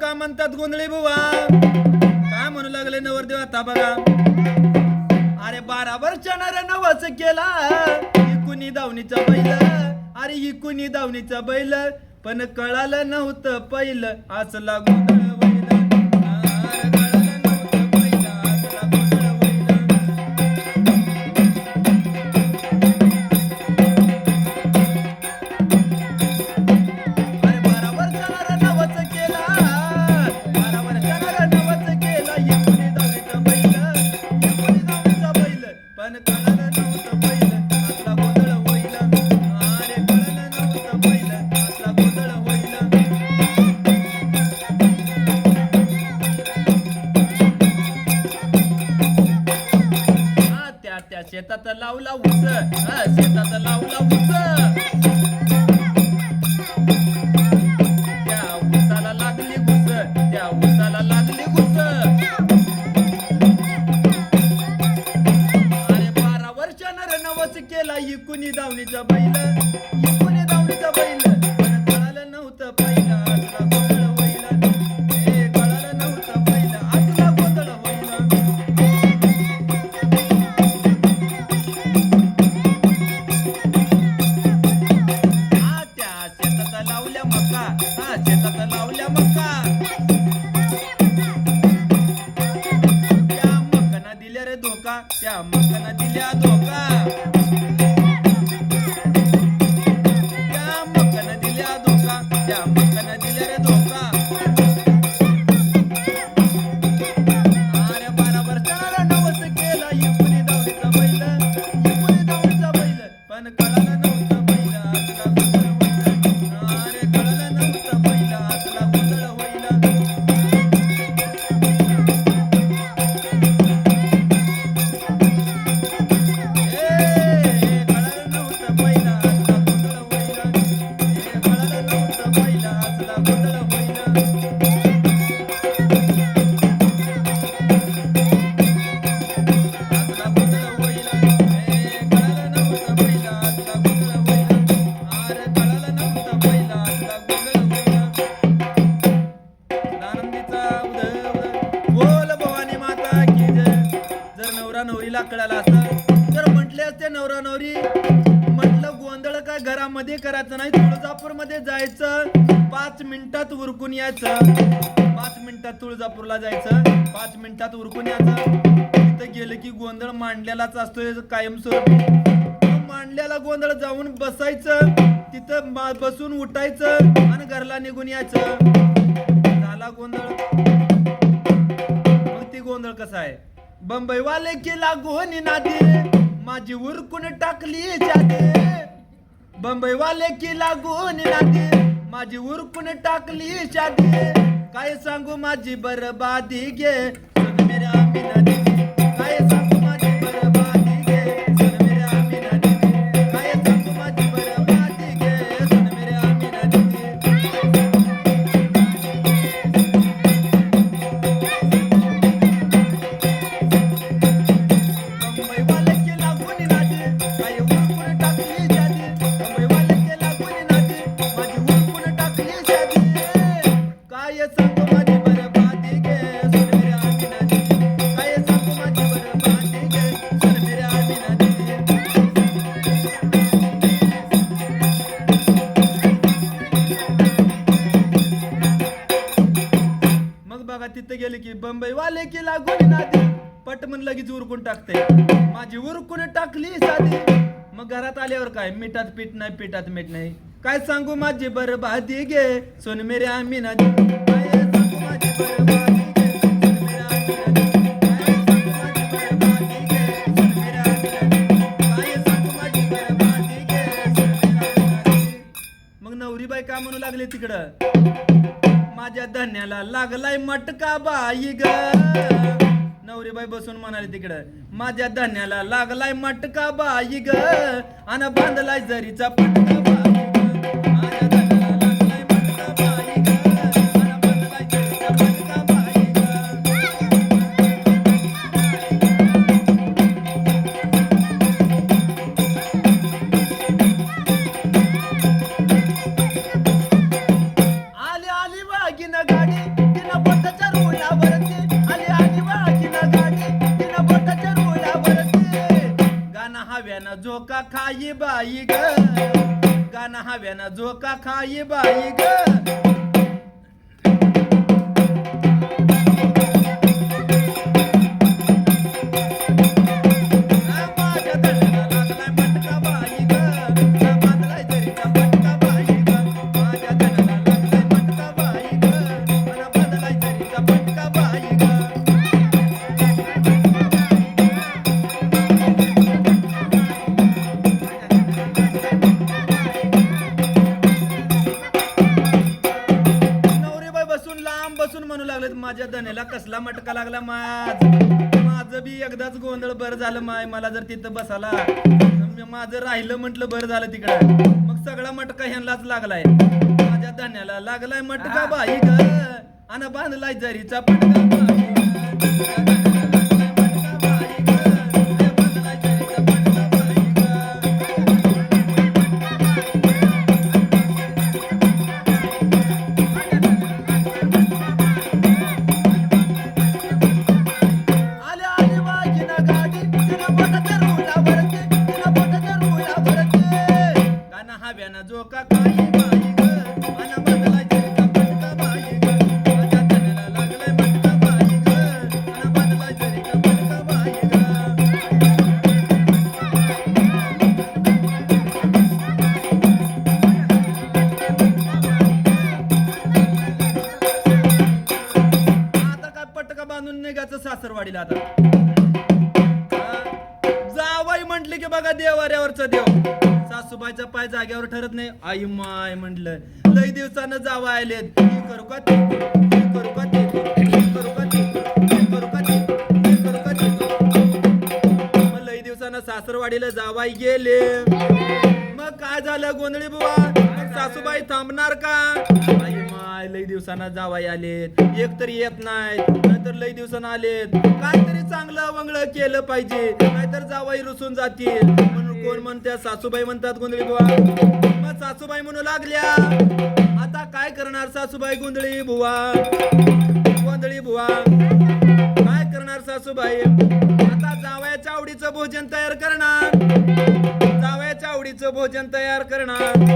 का म्हणतात गोंधळी बुवा काय म्हणू लागले नवरदेव आता बघा. अरे 12 वर्षानं नवस केला इकुनी दावणीचा बैल. अरे इकुनी दावणीचा बैल पण कळालं नव्हतं पहिलं असला गोंधळ बैल. अरे कळालं नव्हतं पहिलं असला गोंधळ बैल. अरे 12 वर्षानं नवस केला 12 वर्षानं नवस केला इकुनी दावणीचा बैल. इकुनी दावणीचा बैल पण कळालं नव्हतं पहिलं असला गोंधळ होईल. अरे कळालं नव्हतं पहिलं असला गोंधळ होईल. त्या शेतात लावला ऊस. शेतात लावला ऊस. त्या ऊसाला लागली घुस. त्या ऊसाला लागली घुस. अरे 12 वर्षानं नवस केला इकुनी दावणीचा बैल. इकुनी दावणीचा बैल पण कळालं नव्हतं पहिला असला गोंधळ होईल. हे कळालं नव्हतं पहिला असला गोंधळ होईल. त्या शेतात लावल्या मका. शेतात लावल्या मका. त्या मकांना दिल्या रे धोका. त्या मकांना दिल्या धोका. त्या मकांना दिल्या धोका. त्या मकांना दिल्या रे धोका. अरे 12 वर्षाला नवस केला इकुनी दावणीचा बैल. इकुनी दावणीचा बैल पण कळालं नव्हतं पहिला असला गोंधळ होईल. अरे कळालं नव्हतं पहिला असला गोंधळ होईल. हे कळालं नव्हतं पहिला असला गोंधळ होईल. हे कळालं नव्हतं पहिला असला गोंधळ होईल. असला गोंधळ होईल. हे कळालं नव्हतं पहिला असला गोंधळ होईल. अरे कळालं नव्हतं पहिला असला गोंधळ होईल. आनंदीचा उदय उदय बोल भवानी माता की जय. जर नवरा नवरीला कळालं असतं तर म्हटले असते नवरा नवरी म्हटलं गोंधळ काय घरामध्ये करायचं नाही. तुळजापूर मध्ये जायचं 5 मिनिटात उरकून यायचं. 5 मिनिटात तुळजापूरला जायचं. 5 मिनिटात उरकून यायचं. तिथं गेलं की गोंधळ मांडलेलाच असतोय कायमस्वरूपी. मांडलेला गोंधळ जाऊन बसायचं. तिथं बसून उठायचं आणि घरला निघून यायचं. झाला गोंधळ. मग ती गोंधळ कसा आहे. बंबईवाले की लागून नादी माझी उरकून टाकली जाते. बंबईवाले की लागून नादी माझी उरकून टाकली शादी. काय सांगू माझी बरबादी गे सुन मेरे आमिना दीदी. काय सांगू माझी बरबादी गे सुन मेरे आमिना दीदी. काय सांगू माझी बरबादी गे सुन मेरे आमिना दीदी. बंबईवाले की लागून नादी काय उरकून टाकली जादी. बंबईवाले की लागून नादी माझी उरकून टाकली जादी. काय सांगू माझी बरबादी गे सुन मेरे आमिना दीदी. काय सांगू माझी बरबादी गे सुन मेरे आमिना दीदी. मग बघा तिथे गेले की बंबईवाले की लागून नादी पटमन लगेच उरकून टाकते. माझी उरकून टाकली साधी. मग घरात आल्यावर काय मिठात पीठ नाही पिठात मीठ नाही. काय सांगू माझी बरबादी गे सुन मेरे आमिना दीदी. काय सांगू माझी बरबादी गे सुन मेरे आमिना दीदी. काय सांगू माझी बरबादी गे सुन मेरे आमिना दीदी. काय सांगू माझी बरबादी गे सुन मेरे आमिना दीदी. मग नवरीबाई काय म्हणू लागले तिकडं माझ्या धन्याला लागलाय मटका बाई ग. नवरीबाई बसून म्हणाले तिकडं माझ्या धन्याला लागलाय मटका बाई ग. आणि बांधलाय जरीचा पटका बाई ग. माझ्या धन्याला लागलाय मटका बाई ग. आणि बांधलाय जरीचा पटका बाई ग. आली आली वागिन गाडी गाणं हव्याना झोका खाई बाई ग माझ्या धनेला कसला मटका लागला माझं बी एकदाच गोंधळ बरं झालं माय मला जर तिथं बसाला माझं राहिलं म्हटलं बरं झालं तिकडं मग सगळा मटका ह्यांनाच लागलाय माझ्या धन्याला लागलाय मटका बाई ग आणि बांधलाय जरीचा पटका झोका खाई बाई ग आणि बांधलाय जरीचा पटका बाई ग माझ्या धन्याला लागलाय मटका बाई ग आणि बांधलाय जरीचा पटका बाई ग आता काय पटका बांधून निघायचं सासरवाडीला आता जावाई म्हटले की बघा देवाऱ्यावरचा देव सासूबाईचा पाय जाग्यावर ठरत नाही आई माय म्हटलं लई दिवसानं जावा आलेत ही करू का ते करू का ते करू का ते करू का ते करू का ते मग लई दिवसानं सासरवाडीला जावाई गेले मग काय झालं गोंधळी बुवा सासूबाई थांबणार का आई माय लई दिवसानं जावाई आलेत एक तरी येत नाही नाहीतर लई दिवसानं आलेत काहीतरी चांगलं वंगळ केलं पाहिजे नाहीतर जावाई रुसून जातील म्हणून कोण म्हणतात सासूबाई म्हणतात गोंधळी बुवा मग सासूबाई म्हणू लागल्या आता काय करणार सासूबाई गोंधळी बुवा काय करणार सासूबाई आता जावयाच्या आवडीचं भोजन तयार करणार जावयाच्या आवडीचं भोजन तयार करणार मग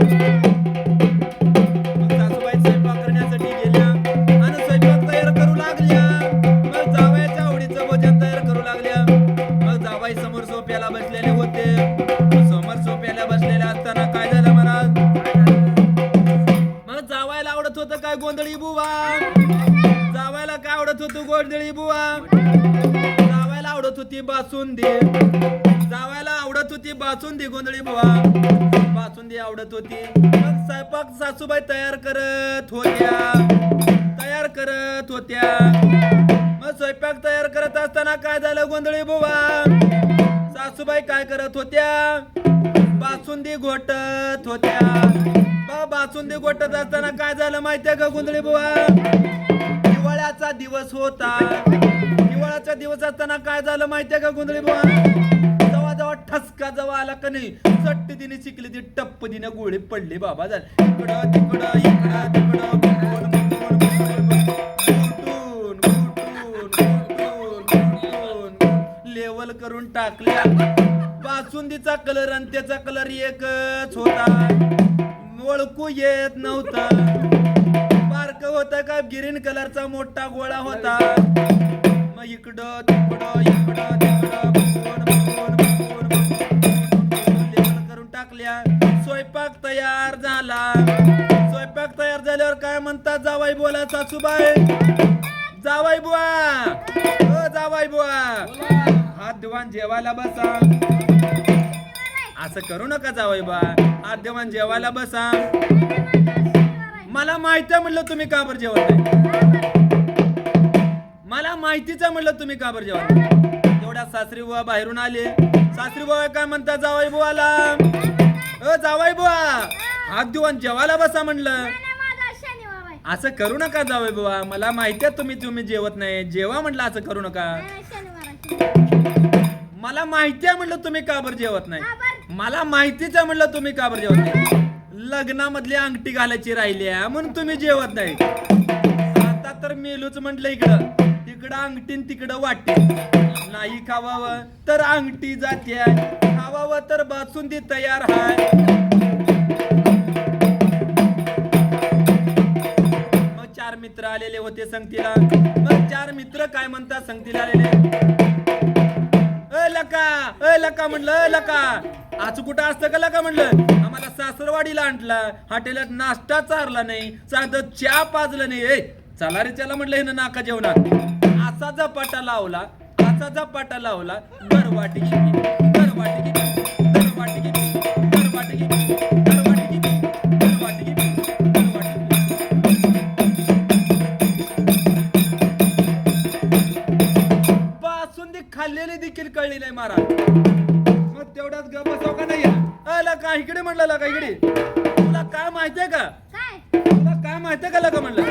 सासूबाई स्वयंपाक करण्यासाठी गेल्या आणि स्वयंपाक तयार करू लागल्या मग जावयाच्या आवडीचं भोजन तयार करू लागल्या मग जावाई समोर सोप्याला बसलेले होते समोर सोप्याला बसलेले असताना काय झालं महाराज मग जावायला आवडत होतं काय गोंधळी बुवा जावायला काय आवडत होतं गोंधळी बुवा जावायला आवडत होती बासुंदी जावायला आवडत होती बासुंदी गोंधळी बुवा बासुंदी आवडत होती मग स्वयंपाक सासूबाई तयार करत होत्या मग स्वयंपाक तयार करत असताना काय झालं गोंधळी बुवा सासूबाई काय करत होत्या बासुंदी घोटत होत्या बासुंदी घोटत असताना काय झालं माहितीये का गोंधळी बुवा हिवाळ्याचा दिवस होता हिवाळ्याचा दिवस असताना काय झालं माहितीये का गोंधळी बुवा जवळ ठसका जवळ आला का नाही चट्ट तिने शिकली ती टप्प तिने गोळी पडली बाबा झालं इकडं तिकडं इकडं तिकडं लेवल करून टाकल्या बासुंदीचा कलर आणि त्याचा कलर एकच होता ओळखू येत नव्हता बारक होता का ग्रीन कलरचा मोठा गोळा होता मग इकडं तिकडं लेवल करून टाकल्या स्वयंपाक तयार झाला स्वयंपाक तयार झाल्यावर काय म्हणतात जावाई बोला सासूबाई जावाई बुवा जावाई बुवा हात देवान जेवायला बसा असं करू नका जावाई बा हात देवान जेवायला बसा मला माहिती आहे म्हणलं तुम्ही का बरं जेवत नाही मला माहितीच आहे म्हणलं तुम्ही का बरं जेवत नाही तेवढ्या सासरी बुवा बाहेरून आले सासरी बुवा काय म्हणतात जावाई बुवाला जावाई बुवा हात देवान जेवायला बसा म्हणलं असं करू नका जावई बुवा मला माहिती आहे तुम्ही जेवत नाही जेवा म्हटलं असं करू नका मला माहिती आहे म्हणलं तुम्ही का बरं जेवत नाही मला माहितीच आहे म्हणलं तुम्ही का बरं जेवत नाही लग्नामधली अंगठी घालायची राहिली म्हणून तुम्ही जेवत नाही आता तर मेलूच म्हटलं इकडं अंगठीन तिकडं वाटते नाही खावावं तर अंगठी जाते खावावं तर बासुंदी तयार आहे आलेले होते संगतीला. मग 4 मित्र काय म्हणतात संगतीला आलेले, अ लका म्हणलं, लका आज कुठं असतं का लका म्हणलं, आम्हाला सासरवाडीला आणला, हॉटेलात नाश्ता चारला नाही, साधं चहा पाजलं नाही. चला रे चला म्हणलं, हे नाका जेवणात असा झपाटा लावला, असा झपाटा लावला, गरवाटी गेली, गरवाटी गेली, गरवाटी गेली, गरवाटी गेली, गरवाटी गेली, गरवाटी गेली, गरवाटी गेली. बासुंदी खाल्लेली देखील कळली नाही महाराज. मग तेवढ्यात गप बसाव का नाही, अला का इकडे म्हणलं, लका इकडे, तुला काय माहितीये का, तुला काय माहितीये का लका म्हणलं,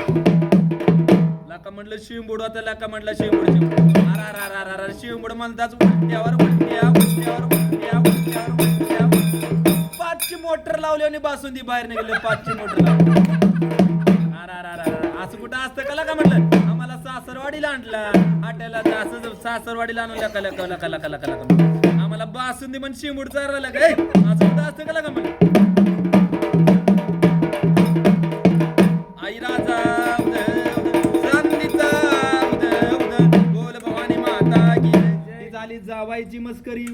लका म्हणलं शिवबुड होता, लका म्हणलं शिवबुड, शिवबुड अरा शिवबुड म्हणताच उलट्यावर उलट्या उलट्यावर उलट्या उलट्यावर उलट्या, 5ची मोटर लावली आणि बासुंदी बाहेर निघाली, 5ची मोटर लावली. असं कुठं असतं का लका म्हणलं, आम्हाला सासरवाडीला आणला, हॉटेलला असं सासरवाडीला आणून लका लका लका लका लका लका, आम्हाला बासुंदी म्हण शिवबुड चालला काय, असं कुठं असतं का लका म्हणलं. आई राजा बोल भवानी माता की झाली जावायची मस्करी.